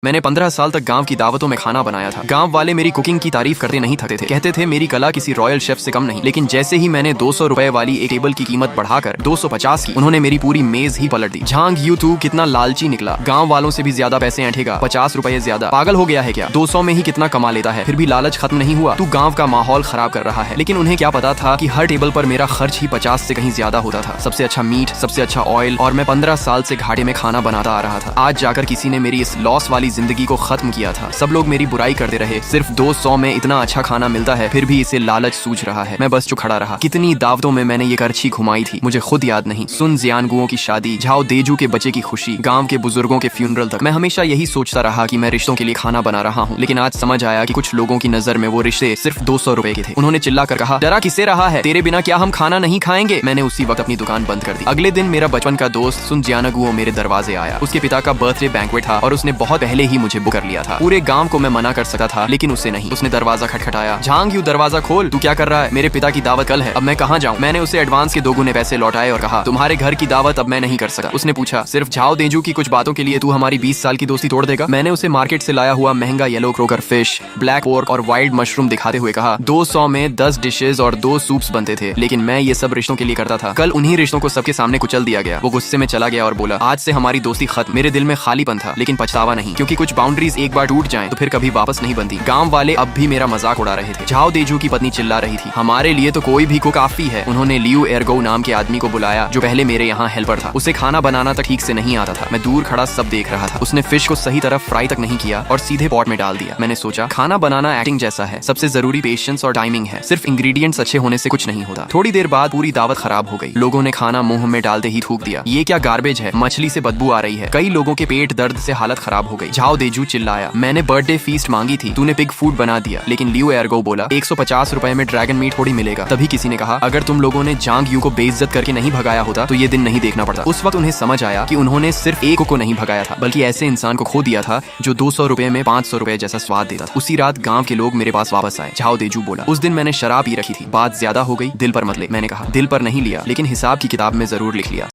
मैंने 15 साल तक गांव की दावतों में खाना बनाया था। गांव वाले मेरी कुकिंग की तारीफ करते नहीं थकते थे। कहते थे मेरी कला किसी रॉयल शेफ से कम नहीं। लेकिन जैसे ही मैंने 200 रुपए वाली एक टेबल की कीमत बढ़ाकर 250 की, उन्होंने मेरी पूरी मेज ही पलट दी। झांग यू तू कितना लालची निकला। गाँव वालों से भी ज्यादा पैसे ऐंठेगा, 50 रुपए ज्यादा। पागल हो गया है क्या? 200 में ही कितना कमा लेता है, फिर भी लालच खत्म नहीं हुआ। तू गाँव का माहौल खराब कर रहा है। लेकिन उन्हें क्या पता था कि हर टेबल पर मेरा खर्च ही 50 से कहीं ज्यादा होता था। सबसे अच्छा मीट, सबसे अच्छा ऑयल, और मैं 15 साल से घाटे में खाना बनाता आ रहा था। आज जाकर किसी ने मेरी इस लॉस वाली जिंदगी को खत्म किया था। सब लोग मेरी बुराई करते रहे। सिर्फ 200 में इतना अच्छा खाना मिलता है, फिर भी इसे लालच सूझ रहा है। मैं बस चुप खड़ा रहा। कितनी दावतों में मैंने ये करछी घुमाई थी, मुझे खुद याद नहीं। सुन जियानगुओं की शादी, झाओ देजू के बच्चे की खुशी, गांव के बुजुर्गों के फ्यूनरल तक। मैं हमेशा यही सोचता रहा कि मैं रिश्तों के लिए खाना बना रहा हूँ। लेकिन आज समझ आया कि कुछ लोगों की नजर में वो रिश्ते सिर्फ 200 रुपए के थे। उन्होंने चिल्ला कर कहा, डरा किससे रहा है? तेरे बिना क्या हम खाना नहीं खाएंगे? मैंने उसी वक्त अपनी दुकान बंद कर दी। अगले दिन मेरा बचपन का दोस्त सुन जियानगुओ मेरे दरवाजे आया। उसके पिता का बर्थडे बैंक्वेट था और उसने बहुत पहले ही मुझे बुक कर लिया था। पूरे गांव को मैं मना कर सकता था, लेकिन उसे नहीं। उसने दरवाजा खटखटाया। झांग यू दरवाजा खोल, तू क्या कर रहा है? मेरे पिता की दावत कल है, अब मैं कहाँ जाऊँ? मैंने उसे एडवांस के 2 गुने पैसे लौटाए और कहा, तुम्हारे घर की दावत अब मैं नहीं कर सकता। उसने पूछा, सिर्फ झाओ देजू की कुछ बातों के लिए तू हमारी 20 साल की दोस्ती तोड़ देगा? मैंने उसे मार्केट से लाया हुआ महंगा yellow croaker fish, black pork और वाइल्ड मशरूम दिखाते हुए कहा, 200 में 10 डिशेज और 2 सूप्स बनते थे, लेकिन मैं ये सब रिश्तों के लिए करता था। कल उन्हीं रिश्तों को सबके सामने कुचल दिया गया। वो गुस्से में चला गया और बोला, आज से हमारी दोस्ती खत्म। मेरे दिल में खालीपन था, लेकिन पछतावा नहीं, क्योंकि कुछ बाउंड्रीज एक बार टूट जाएं तो फिर कभी वापस नहीं बनती। गांव वाले अब भी मेरा मजाक उड़ा रहे थे। झाओ देजू की पत्नी चिल्ला रही थी, हमारे लिए तो कोई भी कुक काफी है। उन्होंने लियू एरगो नाम के आदमी को बुलाया, जो पहले मेरे यहाँ हेल्पर था। उसे खाना बनाना तक ठीक से नहीं आता था। मैं दूर खड़ा सब देख रहा था। उसने फिश को सही तरह फ्राई तक नहीं किया और सीधे पॉट में डाल दिया। मैंने सोचा, खाना बनाना एक्टिंग जैसा है, सबसे जरूरी पेशेंस और टाइमिंग है। सिर्फ इंग्रेडिएंट्स अच्छे होने से कुछ नहीं होता। थोड़ी देर बाद पूरी दावत खराब हो गई। लोगों ने खाना मुंह में डालते ही थूक दिया। ये क्या गार्बेज है, मछली से बदबू आ रही है। कई लोगों के पेट दर्द से हालत खराब हो गई। झाओ देजू चिल्लाया, मैंने बर्थडे फीस्ट मांगी थी, तूने पिग फूड बना दिया। लेकिन लियू एरगो बोला, 150 रुपए में ड्रैगन मीट थोड़ी मिलेगा। तभी किसी ने कहा, अगर तुम लोगों ने जांग यू को बेइज्जत करके नहीं भगाया होता तो ये दिन नहीं देखना पड़ता। उस वक्त उन्हें समझ आया कि उन्होंने सिर्फ एक को नहीं भगाया था, बल्कि ऐसे इंसान को खो दिया था जो 200 रुपए में 500 रुपए जैसा स्वाद देता था। उसी रात गांव के लोग मेरे पास वापस आए। झाओ देजू बोला, उस दिन मैंने शराब पी रखी थी, बात ज्यादा हो गई, दिल पर मत ले। मैंने कहा, दिल पर नहीं लिया, लेकिन हिसाब की किताब में जरूर लिख लिया।